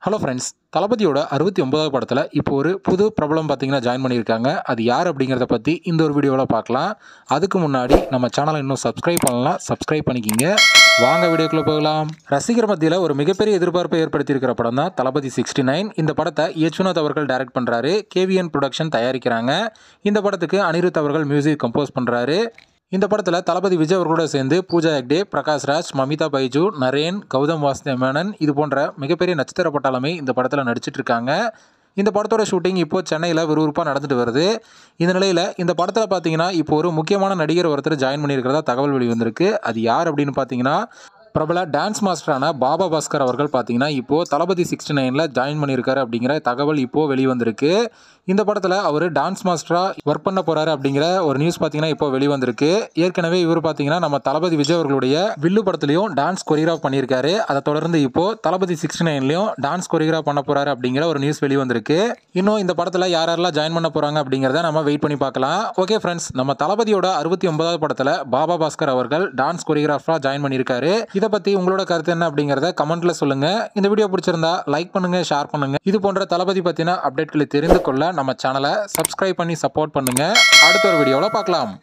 Hello friends, தளபதியோட 69வது படத்தில் இப்போ ஒரு புது பிரபலம் பார்த்தீங்கன்னா ஜாயின் பண்ணியிருக்காங்க. அது யார் அப்படிங்கிறத பற்றி இந்த ஒரு வீடியோவில் பார்க்கலாம். அதுக்கு முன்னாடி நம்ம சேனலை இன்னும் சப்ஸ்கிரைப் பண்ணலாம், சப்ஸ்கிரைப் பண்ணிக்கிங்க. வாங்க வீடியோக்குள்ளே போகலாம். ரசிகர் மத்தியில் ஒரு மிகப்பெரிய எதிர்பார்ப்பை ஏற்படுத்தியிருக்கிற படம் தான் தளபதி 69. இந்த படத்தை யஷ்வந்த் அவர்கள் டைரக்ட் பண்ணுறாரு, கேவிஎன் ப்ரொடக்ஷன் தயாரிக்கிறாங்க. இந்த படத்துக்கு அனிருத் அவர்கள் மியூசிக் கம்போஸ் பண்ணுறாரு. இந்த படத்தில் தளபதி விஜய் அவர்களோட சேர்ந்து பூஜா ஹெக்டே, பிரகாஷ் ராஜ், மமிதா பைஜு, நரேன், கௌதம் வாசுதேவ் இது போன்ற மிகப்பெரிய நட்சத்திர பட்டாளமே இந்த படத்தில் நடிச்சிட்டு இருக்காங்க. இந்த படத்தோட ஷூட்டிங் இப்போ சென்னையில் விறுவிறுப்பாக நடந்துட்டு வருது. இந்த நிலையில் இந்த படத்தில் பார்த்தீங்கன்னா இப்போ ஒரு முக்கியமான நடிகர் ஒருத்தர் ஜாயின் பண்ணியிருக்கிறதா தகவல் வெளிவந்திருக்கு. அது யார் அப்படின்னு பார்த்தீங்கன்னா பிரபல டான்ஸ் மாஸ்டரான பாபா பாஸ்கர் அவர்கள் பார்த்தீங்கன்னா இப்போது தளபதி 69ல் ஜாயின் பண்ணியிருக்காரு அப்படிங்கிற தகவல் இப்போது வெளிவந்திருக்கு. இந்த படத்தில் அவர் டான்ஸ் மாஸ்டராக ஒர்க் பண்ண போகிறாரு அப்படிங்கிற ஒரு நியூஸ் பார்த்தீங்கன்னா இப்போ வெளிவந்திருக்கு. ஏற்கனவே இவர் பார்த்தீங்கன்னா நம்ம தளபதி விஜய் அவர்களுடைய வில்லு படத்துலையும் டான்ஸ் கொரியோகிராஃப் பண்ணியிருக்காரு. அதை தொடர்ந்து இப்போது தளபதி 69லையும் டான்ஸ் கொரியோகிராஃப் பண்ண போகிறாரு அப்படிங்கிற ஒரு நியூஸ் வெளிவந்திருக்கு. இன்னும் இந்த படத்தில் யாரெல்லாம் ஜாயின் பண்ண போகிறாங்க அப்படிங்கிறத நம்ம வெயிட் பண்ணி பார்க்கலாம். ஓகே ஃப்ரெண்ட்ஸ், நம்ம தளபதியோட 69வது படத்தில் பாபா பாஸ்கர் அவர்கள் டான்ஸ் கொரியோகிராஃபராக ஜாயின் பண்ணியிருக்காரு. இதை பற்றி உங்களோட கருத்து என்ன அப்படிங்கிறத கமெண்ட்ல சொல்லுங்க. இந்த வீடியோ பிடிச்சிருந்தா லைக் பண்ணுங்க, ஷேர் பண்ணுங்க. இது போன்ற தளபதி பற்றின அப்டேட்களை தெரிந்து கொள்ள நம்ம சேனலை சப்ஸ்கிரைப் பண்ணி சப்போர்ட் பண்ணுங்க. அடுத்த ஒரு வீடியோவில் பார்க்கலாம்.